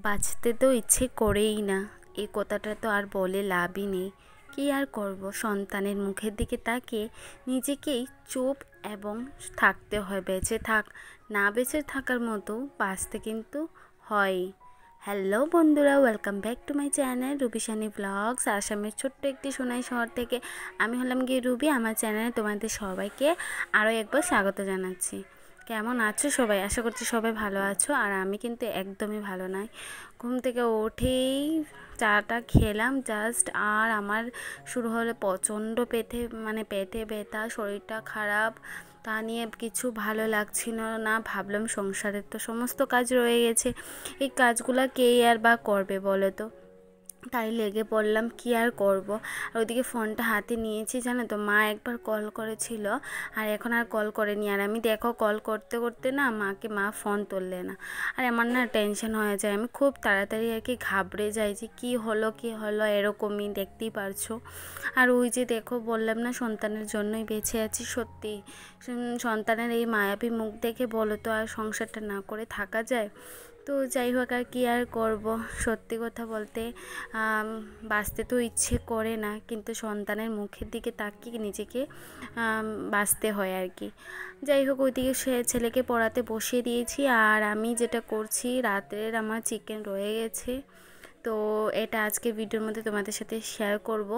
বাঁচতে তো ইচ্ছে করেই না, এই কথাটা তো আর বলে লাভই নেই। কী আর করব, সন্তানের মুখের দিকে তাকিয়ে নিজেকেই চুপ এবং থাকতে হয়। বেঁচে থাক, না বেঁচে থাকার মতো বাঁচতে কিন্তু হয়। হ্যালো বন্ধুরা, welcome back to my channel Rubishani blogs. আসামের ছোট্ট একটি সোনাই শহর থেকে আমি হলাম গিয়ে রুবি। আমার চ্যানেলে তোমাদের সবাইকে আরও একবার স্বাগত জানাচ্ছি। কেমন আছো সবাই? আশা করছি সবাই ভালো আছো। আর আমি কিন্তু একদমই ভালো নাই। ঘুম থেকে উঠেই চাটা খেলাম জাস্ট, আর আমার শুরু হলো প্রচণ্ড পেটে ব্যথা, শরীরটা খারাপ। তা নিয়ে কিছু ভালো লাগছিল না। ভাবলাম সংসারের তো সমস্ত কাজ রয়ে গেছে, এই কাজগুলো কেই আর বা করবে বলো তো। তাই লেগে পড়লাম, কি আর করব। আর ওইদিকে ফোনটা হাতে নিয়েছি, জানো তো, মা একবার কল করেছিল আর এখন আর কল করেনি। আর আমি দেখো কল করতে করতে না মা ফোন তুললে না। আর আমার না টেনশন হয়ে যায়, আমি খুব তাড়াতাড়ি আর কি ঘাবড়ে যাই যে কী হলো এরকমই, দেখতেই পারছো। আর ওই যে দেখো, বললাম না সন্তানের জন্যই বেঁচে আছি। সত্যি সন্তানের এই মায়াবী মুখ দেখে বলো তো আর সংসারটা না করে থাকা যায়? তো যাই হোক, আর কি আর করব। সত্যি কথা বলতে বাঁচতে তো ইচ্ছে করে না, কিন্তু সন্তানের মুখের দিকে তাকিয়ে নিজেকে বাঁচতে হয় আর কি। যাই হোক, ওইদিকে ছেলেকে পড়াতে বসিয়ে দিয়েছি। আর আমি যেটা করছি, রাতের আমার চিকেন রয়ে গেছে, তো এটা আজকে ভিডিওর মধ্যে তোমাদের সাথে শেয়ার করব।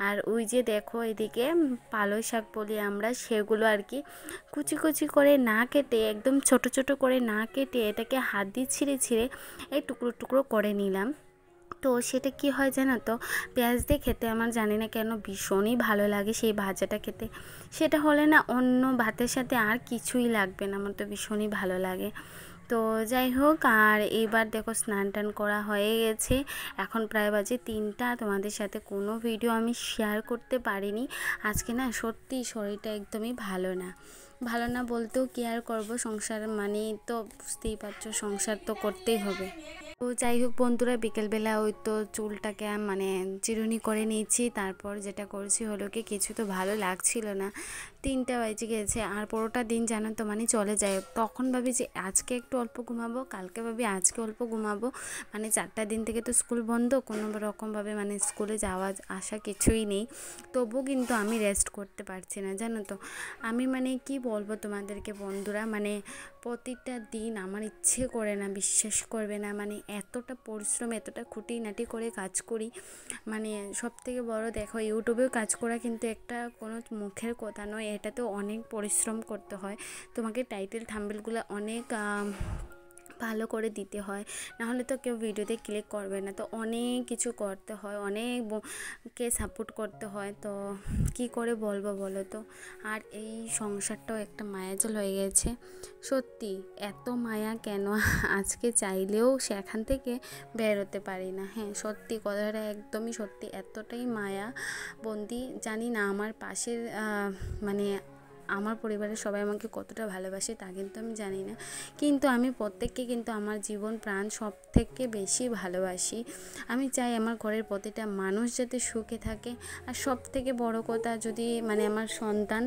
আর ওই যে দেখো, এদিকে পালং শাক বলি আমরা, সেগুলো আর কি কুচি কুচি করে না কেটে, একদম ছোট ছোট করে না কেটে, এটাকে হাত দিয়ে ছিঁড়ে ছিঁড়ে এই টুকরো টুকরো করে নিলাম। তো সেটা কি হয় জানো তো, পেঁয়াজ দিয়ে খেতে আমার জানি না কেন ভীষণই ভালো লাগে সেই ভাজাটা খেতে। সেটা হলে না অন্য ভাতের সাথে আর কিছুই লাগবে না, আমার তো ভীষণই ভালো লাগে। তো যাই হোক, আর এবার দেখো স্নান টান করা হয়ে গেছে, এখন প্রায় বাজে 3টা। তোমাদের সাথে কোনো ভিডিও আমি শেয়ার করতে পারিনি আজকে। না সত্যি শরীরটা একদমই ভালো না বলতেও কি আর করবো, সংসার মানে তো বুঝতেই পারছো, সংসার তো করতেই হবে। তো যাই হোক বন্ধুরা, বিকেলবেলা ওই তো চুলটাকে মানে চিরুনি করে নিয়েছি। তারপর যেটা করছি হলো কি, কিছু তো ভালো লাগছিল না, 3টা বেজে গেছে। আর পুরোটা দিন জানো তো মানে চলে যায়, তখন ভাবি যে আজকে একটু অল্প ঘুমাবো, কালকে ভাবি আজকে অল্প ঘুমাবো। মানে 4টা দিন থেকে তো স্কুল বন্ধ, কোনো রকমভাবে মানে স্কুলে যাওয়া আসা কিছুই নেই। তবুও কিন্তু আমি রেস্ট করতে পারছি না, জানো তো। আমি মানে কি বলবো তোমাদেরকে বন্ধুরা, মানে প্রতিটা দিন আমার ইচ্ছে করে না, বিশ্বাস করবে না, মানে এতটা পরিশ্রম, এতটা খুঁটিনাটি করে কাজ করি। মানে সবথেকে বড় দেখো, ইউটিউবেও কাজ করা কিন্তু একটা কোনো মুখের কথা নয়, এটাতেও অনেক পরিশ্রম করতে হয়। তোমাকে টাইটেল থাম্বনেলগুলো অনেক ভালো করে দিতে হয়, নাহলে তো কেউ ভিডিওতে ক্লিক করবে না। তো অনেক কিছু করতে হয়, অনেককে সাপোর্ট করতে হয়, তো কি করে বলবো বলো তো। আর এই সংসারটাও একটা মায়াজাল হয়ে গেছে। সত্যি এত মায়া কেন, আজকে চাইলেও সেখান থেকে বেরোতে পারি না। হ্যাঁ সত্যি কথাটা একদমই সত্যি, এতটাই মায়া বন্দি। জানি না আমার পাশের মানে আমার পরিবারের সবাই আমাকে কতটা ভালোবাসে তা কিন্তু আমি জানি না, কিন্তু আমি প্রত্যেককে কিন্তু আমার জীবন প্রাণ সব থেকে বেশি ভালোবাসি। আমি চাই আমার ঘরের প্রতিটা মানুষ যাতে সুখে থাকে, আর সব থেকে বড় কথা, যদি মানে আমার সন্তান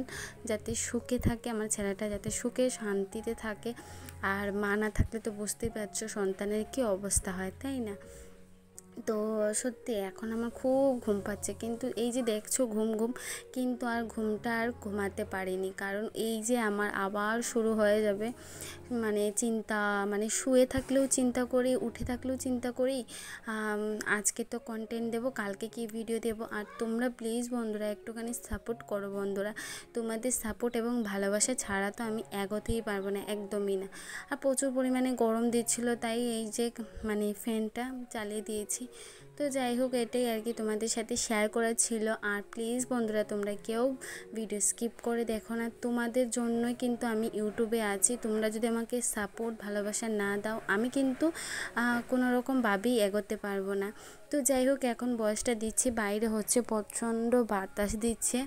যাতে সুখে থাকে, আমার ছেলেটা যাতে সুখে শান্তিতে থাকে। আর মা না থাকলে তো বুঝতেই পারছো সন্তানের কী অবস্থা হয়, তাই না? তো সত্যি এখন আমার খুব ঘুম পাচ্ছে, কিন্তু এই যে দেখছো ঘুম কিন্তু আর ঘুমটা আর ঘুমাতে পারিনি, কারণ এই যে আমার আবার শুরু হয়ে যাবে মানে চিন্তা। মানে শুয়ে থাকলেও চিন্তা করি, উঠে থাকলেও চিন্তা করি, আজকে তো কন্টেন্ট দেবো, কালকে কি ভিডিও দেবো। আর তোমরা প্লিজ বন্ধুরা একটুখানি সাপোর্ট করো বন্ধুরা, তোমাদের সাপোর্ট এবং ভালোবাসা ছাড়া তো আমি এগোতেই পারবো না, একদমই না। আর প্রচুর পরিমাণে গরম দিচ্ছিলো, তাই এই যে মানে ফ্যানটা চালিয়ে দিয়েছি। তো যাই হোক, এটাই আর কি তোমাদের সাথে শেয়ার করা ছিল। আর প্লিজ বন্ধুরা, তোমরা কেউ ভিডিও স্কিপ করে দেখো না, তোমাদের জন্যই কিন্তু আমি ইউটিউবে আছি। তোমরা যদি আমাকে সাপোর্ট ভালোবাসা না দাও, আমি কিন্তু কোনো রকমভাবেই এগোতে পারবো না। তো যাই হোক, এখন বয়সটা দিচ্ছি, বাইরে হচ্ছে প্রচণ্ড বাতাস দিচ্ছে,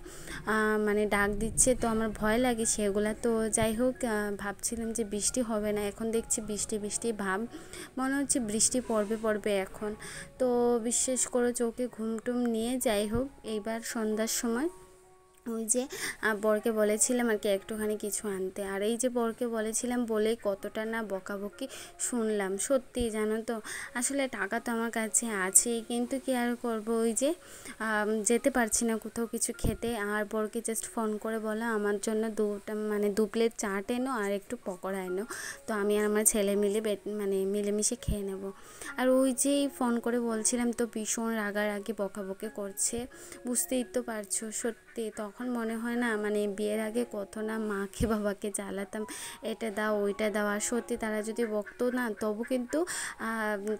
মানে ডাক দিচ্ছে, তো আমার ভয় লাগে সেগুলা। তো যাই হোক, ভাবছিলাম যে বৃষ্টি হবে না, এখন দেখছি বৃষ্টি ভাব, মনে হচ্ছে বৃষ্টি পড়বে এখন। তো বিশ্বাস করো, চোখে ঘুমটুম নিয়ে যাই হোক, এইবার সন্ধ্যার সময় ওই যে বরকে বলেছিলাম আর কি একটুখানি কিছু আনতে, আর এই যে বরকে বলেছিলাম বলেই কতটা না বকাবকি শুনলাম। সত্যি জানো তো, আসলে টাকা তো আমার কাছে আছেই, কিন্তু কি আর করব, ওই যে যেতে পারছি না কোথাও কিছু খেতে। আর বরকে জাস্ট ফোন করে বলা আমার জন্য দু প্লেট চাট এনো আর একটু পকোড়া এনো, তো আমি আর আমার ছেলে মিলে মিলেমিশে খেয়ে নেব। আর ওই যেই ফোন করে বলছিলাম তো ভীষণ রাগারাগি বকাবকি করছে, বুঝতেই তো পারছো। সত্যি তখন মনে হয় না বিয়ের আগে কত না মাকে বাবাকে জ্বালাতাম, এটা দাও ওইটা দাও, আর সত্যি তারা যদি বকতো না তবু কিন্তু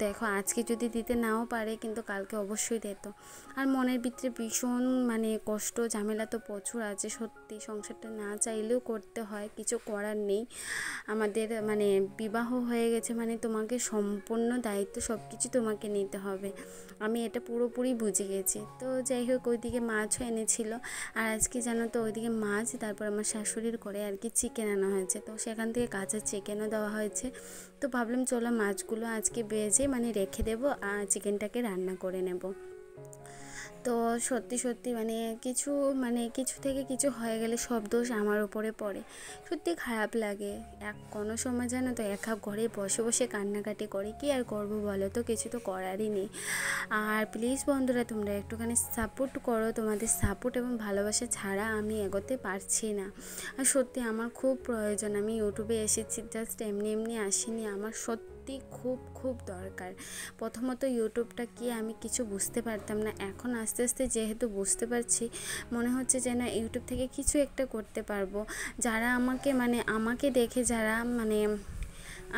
দেখো আজকে যদি দিতে নাও পারে কিন্তু কালকে অবশ্যই দিত। আর মনের ভিতরে ভীষণ কষ্ট ঝামেলা তো প্রচুর আছে। সত্যি সংসারটা না চাইলেও করতে হয়, কিছু করার নেই। আমাদের বিবাহ হয়ে গেছে তোমাকে সম্পূর্ণ দায়িত্ব সব কিছু তোমাকে নিতে হবে, আমি এটা পুরোপুরি বুঝে গেছি। তো যাই হোক, ওইদিকে মাছও এনেছিল, আর আজকে জানো তো ওইদিকে মাছ, তারপর আমার শাশুড়ির করে আর কি চিকেন আনা হয়েছে, তো সেখান থেকে কাঁচা চিকেনও দেওয়া হয়েছে। তো ভাবলাম চলো মাছগুলো আজকে ভেজে রেখে দেবো আর চিকেনটাকে রান্না করে নেব। তো সত্যি সত্যি কিছু কিছু থেকে কিছু হয়ে গেলে সব দোষ আমার উপরে পড়ে, সত্যি খারাপ লাগে। কোনো সময় জানো তো একা ঘরে বসে বসে কান্নাকাটি করে, কি আর করবো বলো তো, কিছু তো করারই নেই। আর প্লিজ বন্ধুরা তোমরা একটুখানি সাপোর্ট করো, তোমাদের সাপোর্ট এবং ভালোবাসা ছাড়া আমি এগোতে পারছি না। আর সত্যি আমার খুব প্রয়োজন, আমি ইউটিউবে এসেছি জাস্ট এমনি এমনি আসিনি, আমার সত্যি খুব খুব দরকার। প্রথমত ইউটিউবটা কি আমি কিছু বুঝতে পারতাম না, এখন আস্তে আস্তে যেহেতু বুঝতে পারছি মনে হচ্ছে যে না ইউটিউব থেকে কিছু একটা করতে পারবো। যারা আমাকে দেখে যারা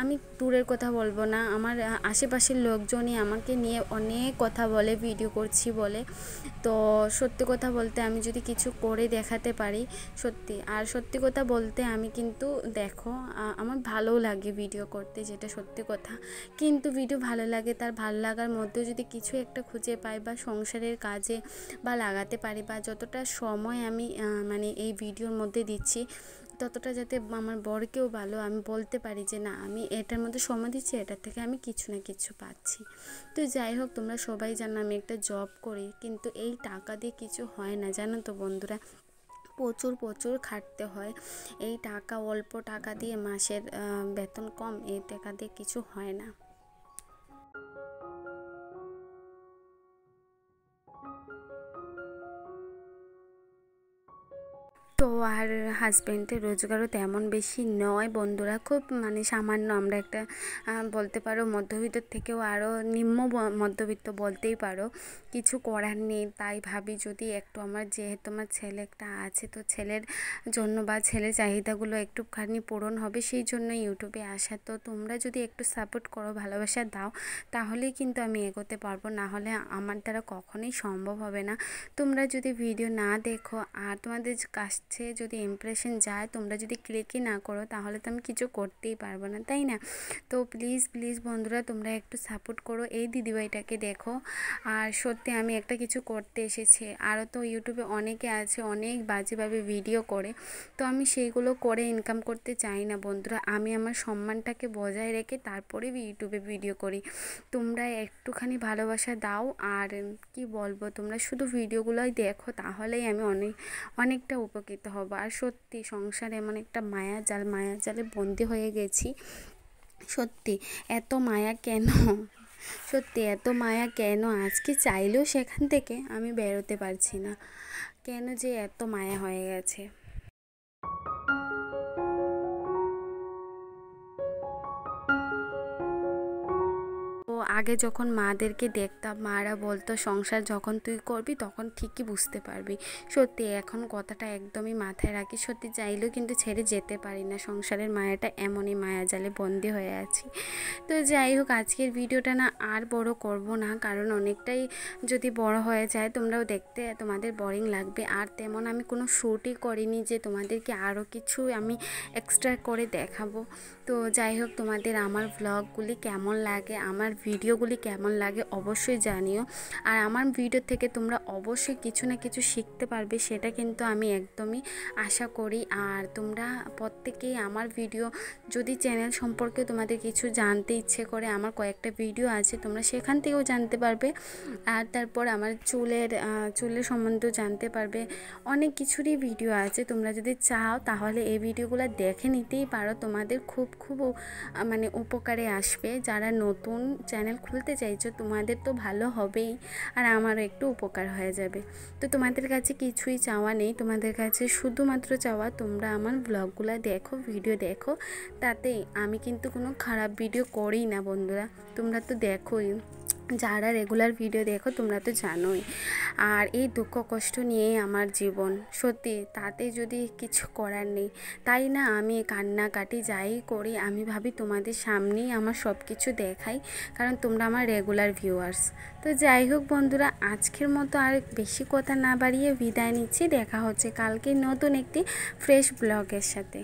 আমি দূরের কথা বলবো না, আমার আশেপাশের লোকজনই আমাকে নিয়ে অনেক কথা বলে ভিডিও করছি বলে। তো সত্যি কথা বলতে আমি যদি কিছু করে দেখাতে পারি সত্যি, আর সত্যি কথা বলতে আমি কিন্তু দেখো আমার ভালোও লাগে ভিডিও করতে, যেটা সত্যি কথা। কিন্তু ভিডিও ভালো লাগে, তার ভালো লাগার মধ্যেও যদি কিছু একটা খুঁজে পাই বা সংসারের কাজে বা লাগাতে পারি, বা যতটা সময় আমি এই ভিডিওর মধ্যে দিচ্ছি ততটা যাতে আমার বরকেও ভালো আমি বলতে পারি যে না আমি এটার মধ্যে সময় দিচ্ছি, এটার থেকে আমি কিছু না কিছু পাচ্ছি। তো যাই হোক, তোমরা সবাই জানো আমি একটা জব করি, কিন্তু এই টাকা দিয়ে কিছু হয় না জানো তো বন্ধুরা, প্রচুর প্রচুর খাটতে হয়। এই টাকা অল্প টাকা দিয়ে মাসের বেতন কম, এই টাকা দিয়ে কিছু হয় না। তো আর হাজব্যান্ডের রোজগারও তেমন বেশি নয় বন্ধুরা, খুব সামান্য। আমরা একটা বলতে পারো মধ্যবিত্ত থেকেও আরও নিম্ন মধ্যবিত্ত বলতেই পারো, কিছু করার নেই। তাই ভাবি যদি একটু যেহেতু আমার ছেলে একটা আছে, তো ছেলের জন্য বা ছেলের চাহিদাগুলো একটুখানি পূরণ হবে, সেই জন্য ইউটিউবে আসা। তো তোমরা যদি একটু সাপোর্ট করো, ভালোবাসা দাও, তাহলেই কিন্তু আমি এগোতে পারবো, না হলে আমার দ্বারা কখনোই সম্ভব হবে না। তোমরা যদি ভিডিও না দেখো আর তোমাদের কাছে যদি ইমপ্রেশন যায়, তোমরা যদি ক্লিকই না করো, তাহলে তো আমি কিছু করতেই পারবো না, তাই না? তো প্লিজ প্লিজ বন্ধুরা তোমরা একটু সাপোর্ট করো, এই দিদিভাইটাকে দেখো। আর সত্যি আমি একটা কিছু করতে এসেছি, আরও তো ইউটিউবে অনেকে আছে অনেক বাজেভাবে ভিডিও করে, তো আমি সেইগুলো করে ইনকাম করতে চাই না বন্ধুরা। আমি আমার সম্মানটাকে বজায় রেখে তারপরে ইউটিউবে ভিডিও করি। তোমরা একটুখানি ভালোবাসা দাও, আর কি বলবো, তোমরা শুধু ভিডিওগুলোই দেখো, তাহলেই আমি অনেকটা উপকৃত হব। আর সত্যি সংসারে এমন একটা মায়াজালে বন্দি হয়ে গেছি। সত্যি এত মায়া কেন, সত্যি এত মায়া কেন, আজকে চাইলেও সেখান থেকে আমি বেরোতে পারছি না, কেন যে এত মায়া হয়ে গেছে। তো আগে যখন মাদেরকে দেখতাম, মারা বলতো সংসার যখন তুই করবি তখন ঠিকই বুঝতে পারবি। সত্যি এখন কথাটা একদমই মাথায় রাখি, সত্যি চাইলেও কিন্তু ছেড়ে যেতে পারি না, সংসারের মায়াটা এমনই মায়াজালে বন্দি হয়ে আছি। তো যাই হোক, আজকের ভিডিওটা না আর বড় করব না, কারণ অনেকটাই যদি বড় হয়ে যায় তোমরাও দেখতে তোমাদের বোরিং লাগবে। আর তেমন আমি কোনো শ্যুটই করিনি যে তোমাদেরকে আরও কিছু আমি এক্সট্রা করে দেখাবো। তো যাই হোক, তোমাদের আমার ব্লগগুলি কেমন লাগে, আমার ভিডিও ভিডিওগুলি কেমন লাগে অবশ্যই জানিও। আর আমার ভিডিও থেকে তোমরা অবশ্যই কিছু না কিছু শিখতে পারবে, সেটা কিন্তু আমি একদমই আশা করি। আর তোমরা প্রত্যেকেই আমার ভিডিও, যদি চ্যানেল সম্পর্কে তোমাদের কিছু জানতে ইচ্ছে করে, আমার কয়েকটা ভিডিও আছে, তোমরা সেখান থেকেও জানতে পারবে। আর তারপর আমার চুলের সম্বন্ধেও জানতে পারবে, অনেক কিছুরই ভিডিও আছে। তোমরা যদি চাও তাহলে এই ভিডিওগুলো দেখে নিতেই পারো, তোমাদের খুব মানে উপকারে আসবে। যারা নতুন চ্যানেল খুলতে চাইছো তোমাদের তো ভালো হবেই, আর আমারও একটু উপকার হয়ে যাবে। তো তোমাদের কাছে কিছুই চাওয়া নেই, তোমাদের কাছে শুধুমাত্র চাওয়া তোমরা আমার ব্লগগুলো দেখো, ভিডিও দেখো। তাতেই আমি কিন্তু কোনো খারাপ ভিডিও করি না বন্ধুরা, তোমরা তো দেখোই, যারা রেগুলার ভিডিও দেখো তোমরা তো জানোই। আর এই দুঃখ কষ্ট নিয়েই আমার জীবন, সত্যি তাতে যদি কিছু করার নেই, তাই না আমি কান্নাকাটি যাই করি আমি ভাবি তোমাদের সামনেই আমার সব কিছু দেখাই, কারণ তোমরা আমার রেগুলার ভিউয়ার্স। তো যাই হোক বন্ধুরা, আজকের মতো আর বেশি কথা না বাড়িয়ে বিদায় নিচ্ছি। দেখা হচ্ছে কালকে নতুন একটি ফ্রেশ ব্লগের সাথে।